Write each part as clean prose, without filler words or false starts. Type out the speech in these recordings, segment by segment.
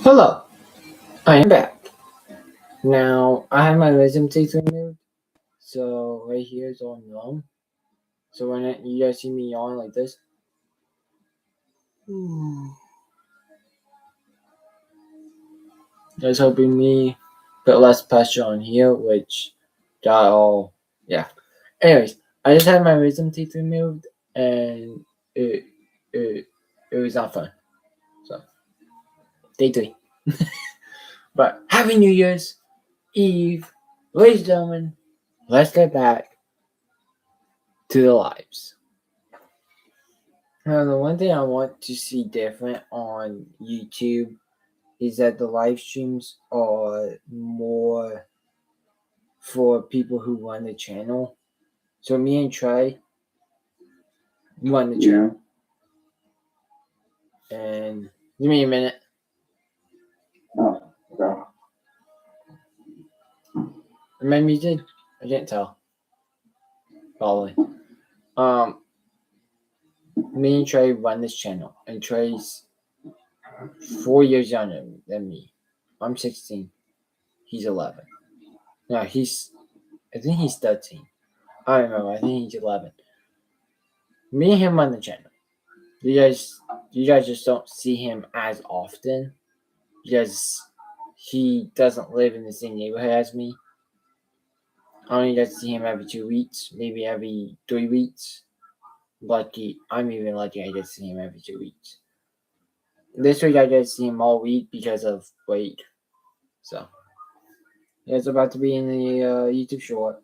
Hello, I am back. Now, I have my wisdom teeth removed, so right here is all numb. So when you guys see me yawn like this, that's helping me put less pressure on here, which got all, yeah. Anyways, I just had my wisdom teeth removed, and it, it, it was not fun. So, day 3. But Happy New Year's Eve, ladies and gentlemen, let's get back to the lives. Now, the one thing I want to see different on YouTube is that the live streams are more for people who run the channel. So me and Trey run the channel. And give me a minute. Oh, okay. Am I muted? I can't tell. Probably. Me and Trey run this channel, and Trey's 4 years younger than me. I'm 16. He's 11. No, I think he's 13. I don't remember. I think he's 11. Me and him run the channel. You guys just don't see him as often because he doesn't live in the same neighborhood as me. I only get to see him every 2 weeks, maybe every 3 weeks. Lucky, I'm even lucky I get to see him every 2 weeks. This week I get to see him all week because of break. So, it's about to be in the YouTube short.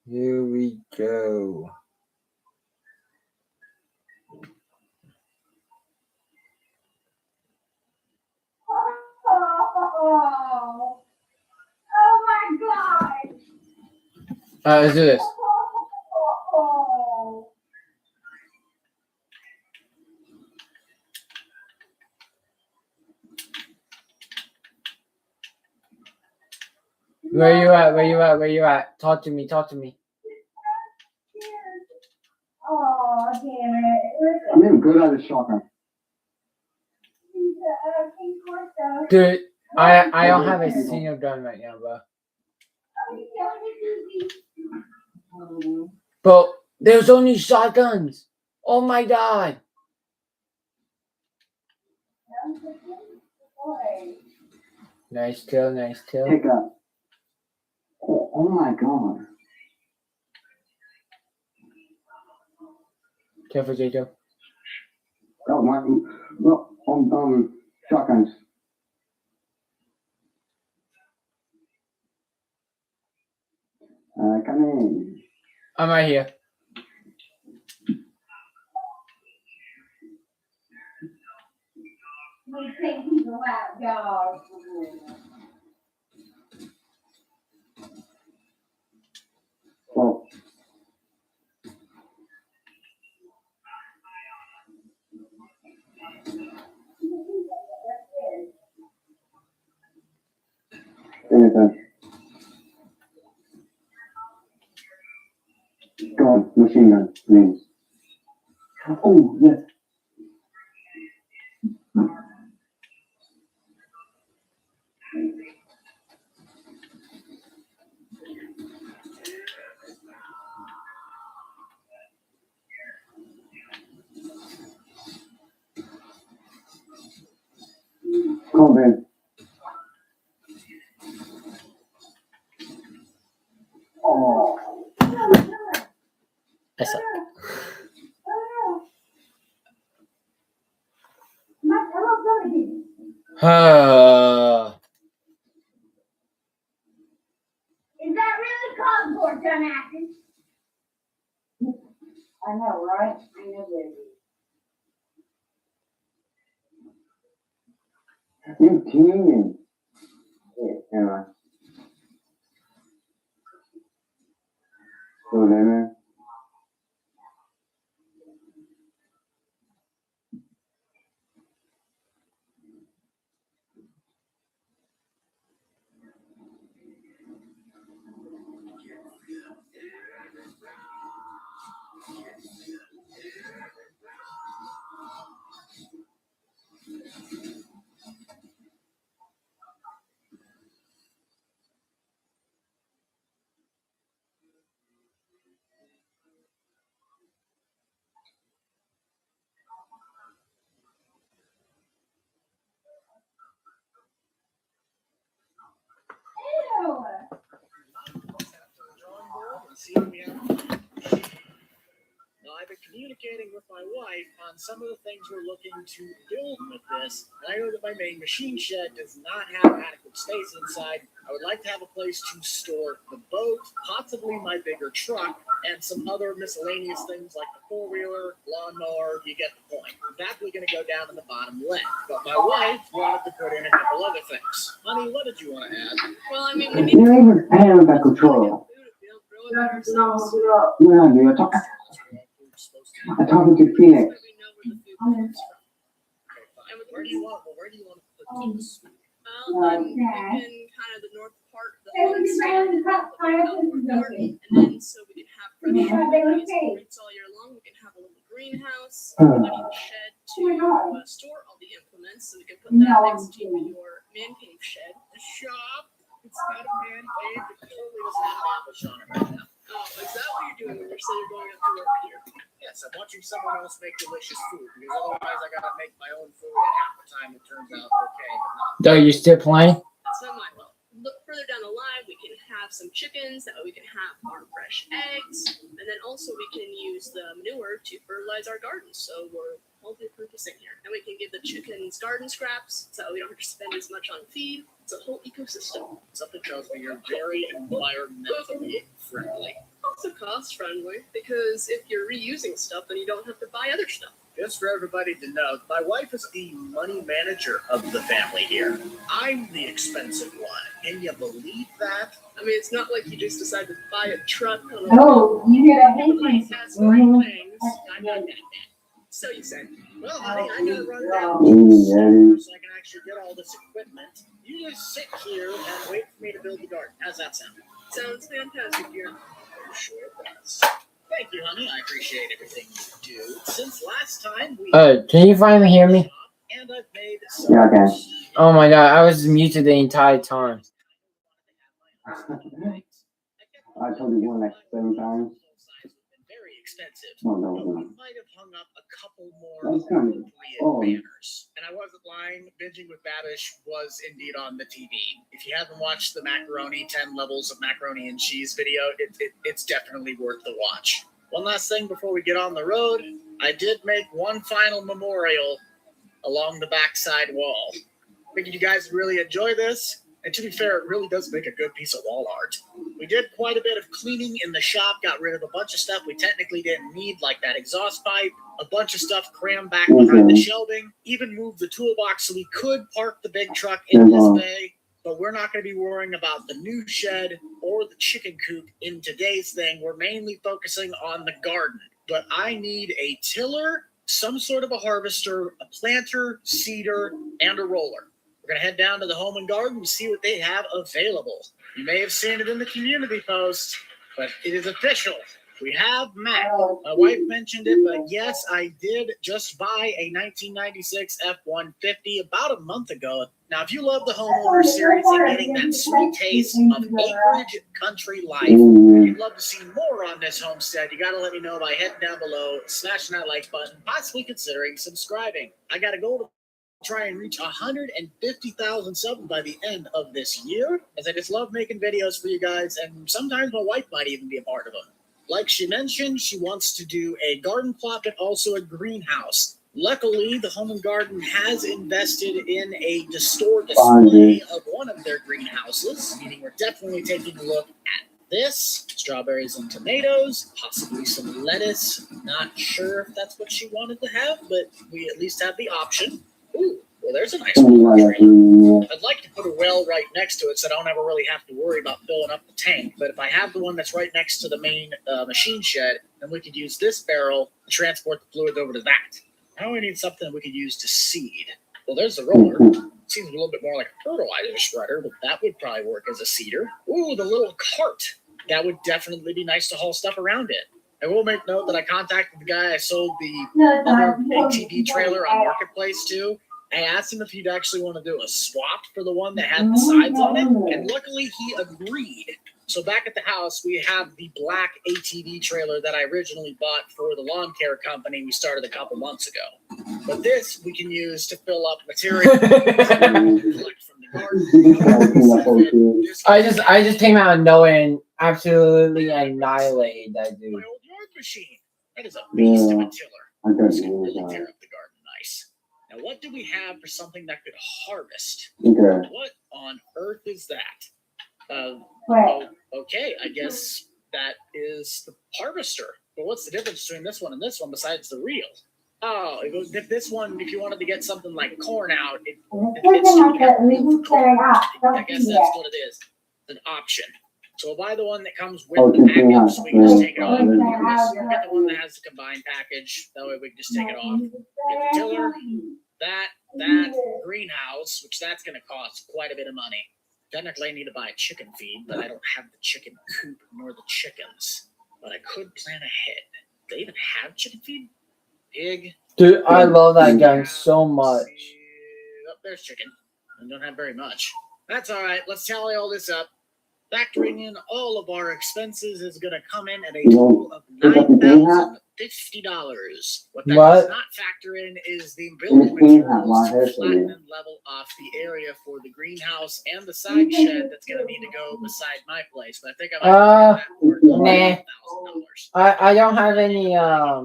Here we go. Oh my God! Let's do this. Where you at? Where you at? Where you at? Talk to me. Talk to me. Oh, damn it. I'm even good at the shotgun. Dude, I don't have a single gun right now, bro. But there's only shotguns. Oh my god. Nice kill, nice kill. Pick up. Oh my god. Careful, Jato. Oh my. Look, on shotguns. Come in. I'm right here. We think he's a loud dog. Oh. Anything. Go on, machine gun, please. Oh, yes. Come in. Oh. That's up. Is that really cardboard, dumbasses? I know, right? I know, baby. You kidding? Yeah. So then, Ew. Now, I've been communicating with my wife on some of the things we're looking to build with this. And I know that my main machine shed does not have adequate space inside. I would like to have a place to store the boat, possibly my bigger truck, and some other miscellaneous things like the four-wheeler, lawnmower. You get the point. That's going to go down in the bottom left. But my wife wanted to put in a couple other things. Honey, what did you want to add? Well, I mean, you we need don't even pay him back control. food if we don't grow it ourselves. No, you're talking. I'm talking to Phoenix. So we know where the food comes from. And with Where do you want to put these? well, I'm thinking kind of the north part of the They would be homestead, round the cup, outdoor pineapples, garden, and then so we can have fresh fruits all year long. We can have a little greenhouse, plenty of shed to store all the implements, so we can put that next to your man cave shed. The shop. It's got a man cave. It totally doesn't have apples on it right now. Oh, is that what you're doing when you say you're going up to work here? Yes, I'm watching someone else make delicious food because otherwise I gotta make my own food, and half the time it turns out okay, but not. Doug, you still playing? That's not my fault. Look further down the line, we can have some chickens, that way we can have our fresh eggs, and then also we can use the manure to fertilize our gardens. So we're multi-purposing here. And we can give the chickens garden scraps, so we don't have to spend as much on feed. It's a whole ecosystem. Something tells me you're very environmentally friendly. Also cost friendly, because if you're reusing stuff, then you don't have to buy other stuff. Just for everybody to know, my wife is the money manager of the family here. I'm the expensive one. Can you believe that? I mean, it's not like you just decide to buy a truck on a Oh, you hear that Everybody thing? has great things. I'm not that bad. So you say. Well, honey, I gotta run down to the store so I can actually get all this equipment. You just sit here and wait for me to build the garden. How's that sound? Sounds fantastic here. I'm sure it does. Thank you, honey. I appreciate everything you do. Since last time we Can you finally hear me? and I've made some Yeah, I can. Oh my god, I was muted the entire time. I told you one like 7 times. Very expensive. No, no, But no. we might have hung up a couple more That's kind of- appropriate oh. banners. And I wasn't lying. Binging with Babish was indeed on the TV. If you haven't watched the macaroni 10 levels of macaroni and cheese video, it's definitely worth the watch. One last thing before we get on the road. I did make one final memorial along the backside wall. Figured you guys would really enjoy this. And to be fair, it really does make a good piece of wall art. We did quite a bit of cleaning in the shop, got rid of a bunch of stuff we technically didn't need, like that exhaust pipe, a bunch of stuff crammed back behind the shelving, even moved the toolbox so we could park the big truck in this bay. But we're not going to be worrying about the new shed or the chicken coop in today's thing. We're mainly focusing on the garden. But I need a tiller, some sort of a harvester, a planter, seeder, and a roller. We're going to head down to the home and garden and see what they have available. You may have seen it in the community post, but it is official. We have Mac. My wife mentioned it, but yes, I did just buy a 1996 F-150 about a month ago. Now, if you love the homeowner series and getting that sweet taste of acreage country life, and you'd love to see more on this homestead, you got to let me know by heading down below, smashing that like button, possibly considering subscribing. I got a goal to try and reach 150,000 subs by the end of this year, as I just love making videos for you guys, and sometimes my wife might even be a part of them. Like she mentioned, she wants to do a garden plot and also a greenhouse. Luckily, the Home and Garden has invested in a store display of one of their greenhouses, meaning we're definitely taking a look at this. Strawberries and tomatoes, possibly some lettuce. Not sure if that's what she wanted to have, but we at least have the option. Ooh, Well, there's a nice Something one. like that. I'd like to put a well right next to it so I don't ever really have to worry about filling up the tank. But if I have the one that's right next to the main machine shed, then we could use this barrel to transport the fluids over to that. Now we need something we could use to seed. Well, there's the roller. Seems a little bit more like a fertilizer spreader, but that would probably work as a seeder. Ooh, the little cart. That would definitely be nice to haul stuff around it. I will make note that I contacted the guy I sold the other ATV trailer on Marketplace to. I asked him if he'd actually want to do a swap for the one that had the sides on it, and luckily he agreed. So back at the house, we have the black ATV trailer that I originally bought for the lawn care company we started a couple months ago. But this we can use to fill up material collect from the garden. I just came out of nowhere and absolutely annihilated that dude. My old yard machine. That is a beast of a tiller. I got It's it. gonna really tear up the garden nice. Now, what do we have for something that could harvest? Okay. What on earth is that? Right. Okay, I guess that is the harvester. But what's the difference between this one and this one besides the reel? Oh, if this one, if you wanted to get something like corn out, We just have to figure it out. I guess Don't do that's that. what it is. It's an option. So we'll buy the one that comes with Oh, the keep package, going so we can just take it off. Yeah. We'll get the one that has the combined package. That way we can just take it off. Get the tiller, that greenhouse, which that's going to cost quite a bit of money. Technically, I need to buy a chicken feed, but I don't have the chicken coop nor the chickens. But I could plan ahead. Do they even have chicken feed? Pig. Dude, I love that gun so much. Oh, there's chicken. I don't have very much. That's all right. Let's tally all this up. Factoring in all of our expenses is going to come in at a total of $9,050. What that What? does not factor in is the building materials to flatten and level off the area for the greenhouse and the side shed that's going to need to go beside my place. But I think I might nah. $1,000. I don't have any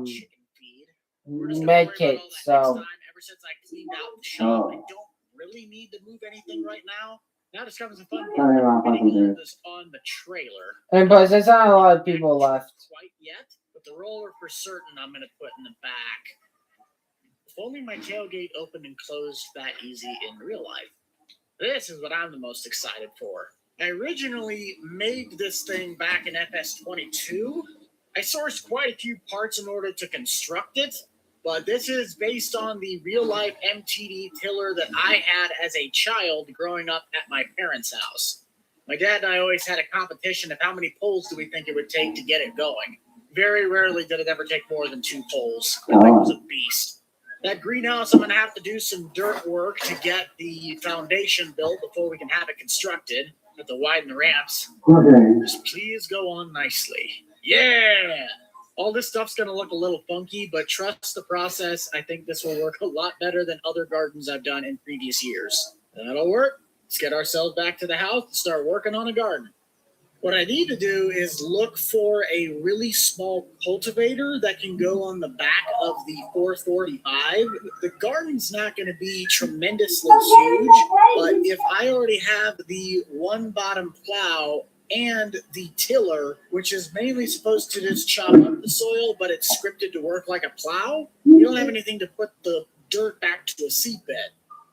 Chicken feed. We're just gonna worry med about all kits, that so next time. Ever since I cleaned out the shop, I don't really need to move anything right now. Now it's coming some fun. Getting all this on the trailer. and plus there's not a lot of people left. Quite yet, but the roller for certain I'm gonna put in the back. If only my tailgate opened and closed that easy in real life. This is what I'm the most excited for. I originally made this thing back in FS22. I sourced quite a few parts in order to construct it, but this is based on the real-life MTD tiller that I had as a child growing up at my parents' house. My dad and I always had a competition of how many poles do we think it would take to get it going. Very rarely did it ever take more than 2 poles. That thing was a beast. That greenhouse, I'm going to have to do some dirt work to get the foundation built before we can have it constructed. Have to widen the ramps. Okay. Just please go on nicely. Yeah! All this stuff's going to look a little funky, but trust the process. I think this will work a lot better than other gardens I've done in previous years. That'll work. Let's get ourselves back to the house and start working on a garden. What I need to do is look for a really small cultivator that can go on the back of the 445. The garden's not going to be tremendously huge, but if I already have the one bottom plow and the tiller, which is mainly supposed to just chop up the soil, but it's scripted to work like a plow, you don't have anything to put the dirt back to a seedbed.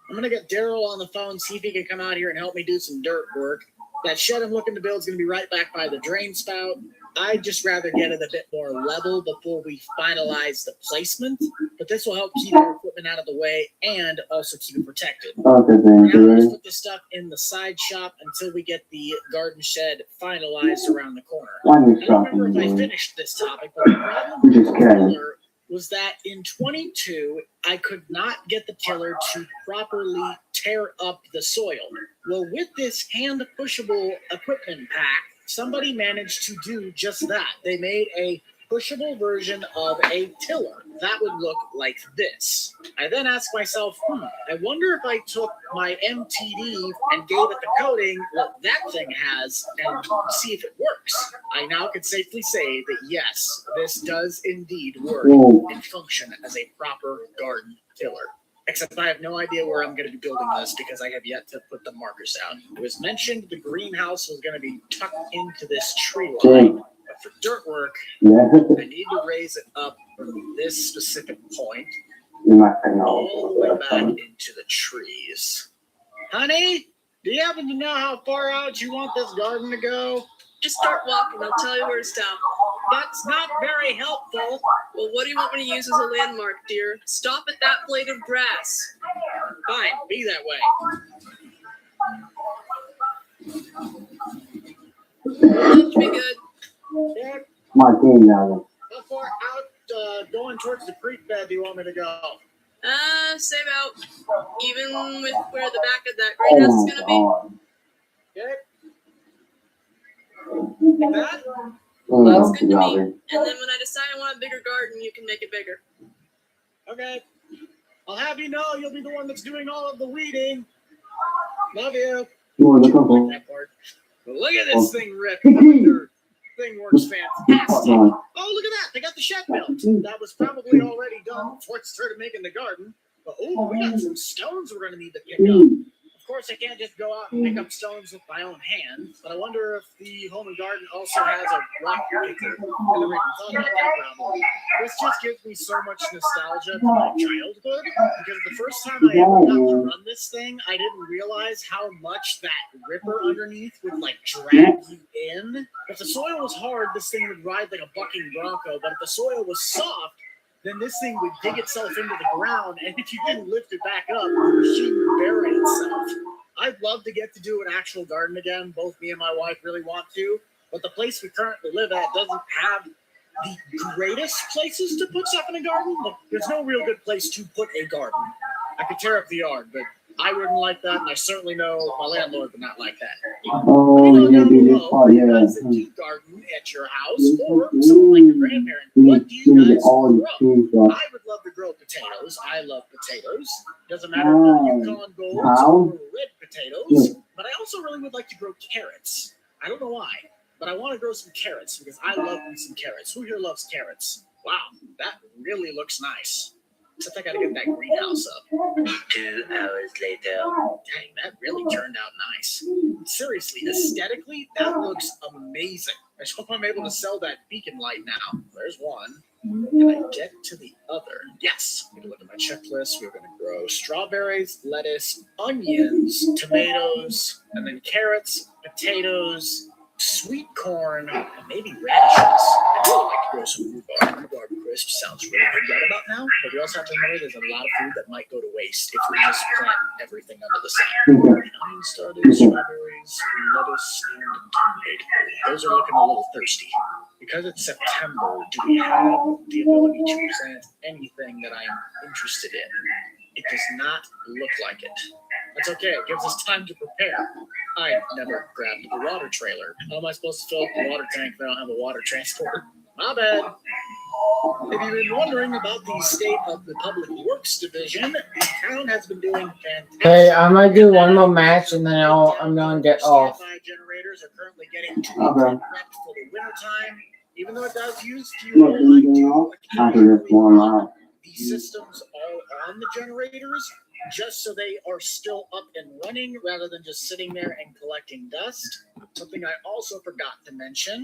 I'm going to get Daryl on the phone, see if he can come out here and help me do some dirt work. That shed I'm looking to build is going to be right back by the drain spout. I'd just rather get it a bit more level before we finalize the placement, but this will help keep our equipment out of the way and also keep it protected. Okay, thank Now let's you. put this stuff in the side shop until we get the garden shed finalized around the corner. Why I you don't remember if I stopping? finished this topic, but the problem You with just the can. tiller was that in 22, I could not get the tiller to properly tear up the soil. Well, with this hand-pushable equipment pack, somebody managed to do just that. They made a pushable version of a tiller that would look like this. I then asked myself, I wonder if I took my MTD and gave it the coating what that thing has and see if it works. I now can safely say that yes, this does indeed work Whoa. and function as a proper garden tiller. Except I have no idea where I'm going to be building this because I have yet to put the markers out. It was mentioned the greenhouse was going to be tucked into this tree line. But for dirt work, Yeah. I need to raise it up from this specific point You might think all the way back I'll into the trees. Honey, do you happen to know how far out you want this garden to go? Just start walking. I'll tell you where to stop. That's not very helpful. Well, what do you want me to use as a landmark, dear? Stop at that blade of grass. Fine, be that way. That should be good. Yeah, my team now. how far out going towards the creek bed do you want me to go? Say about even with where the back of that Oh greenhouse is my gonna god. Okay. Like that? Oh, That's that's good to me. lovely. And then when I decide I want a bigger garden, you can make it bigger. Okay. I'll have you know you'll be the one that's doing all of the weeding. Love you. You want to Like come that part. But look at this thing rip. Your thing works fantastic. Oh, look at that. They got the shed built. That was probably already done before it started making the garden. But oh, we got some stones we're going to need to pick up. Of course, I can't just go out and pick up stones with my own hands, but I wonder if the home and garden also has a rock picker. I never even thought about that problem. This just gives me so much nostalgia to my childhood, because the first time I ever got to run this thing, I didn't realize how much that ripper underneath would like drag you in. If the soil was hard, this thing would ride like a bucking bronco, but if the soil was soft, then this thing would dig itself into the ground, and if you didn't lift it back up, the machine would bury itself. I'd love to get to do an actual garden again. Both me and my wife really want to, but the place we currently live at doesn't have the greatest places to put stuff in a garden. Like, there's no real good place to put a garden. I could tear up the yard, but I wouldn't like that, and I certainly know my landlord would not like that. Oh, Let me know yeah, down be this below part, if you yeah. guys that do garden at your house, or someone like your grandparents. What do you guys all the grow? team stuff. I would love to grow potatoes. I love potatoes. Doesn't matter if they're Yukon Golds or red potatoes. But I also really would like to grow carrots. I don't know why, but I want to grow some carrots because I love me some carrots. Who here loves carrots? Wow, that really looks nice. Except I gotta get that greenhouse up. 2 hours later. Dang, that really turned out nice. Seriously, aesthetically, that looks amazing. I just hope I'm able to sell that beacon light now. There's one. Can I get to the other? Yes. I'm gonna look at my checklist. We're gonna grow strawberries, lettuce, onions, tomatoes, and then carrots, potatoes, sweet corn, and maybe radishes. I'd really like to grow some rhubarb. Rhubarb crisp sounds really good right about now, but we also have to remember there's a lot of food that might go to waste if we just plant everything under the sun. Onion starters, strawberries, lettuce, and tomato. Those are looking a little thirsty. Because it's September, do we have the ability to plant anything that I'm interested in? It does not look like it. That's okay. It gives us time to prepare. I never grabbed the water trailer. How am I supposed to fill up the water tank if I don't have a water transport? My bad. If you've been wondering about the state of the Public Works Division, the town has been doing fantastic. Hey, I might do one more match and then I'm gonna get off. Standby generators are currently getting too Okay. prepped for the wintertime. Even though it does use fuel, I do After this one line. these systems all on the generators just so they are still up and running rather than just sitting there and collecting dust. Something I also forgot to mention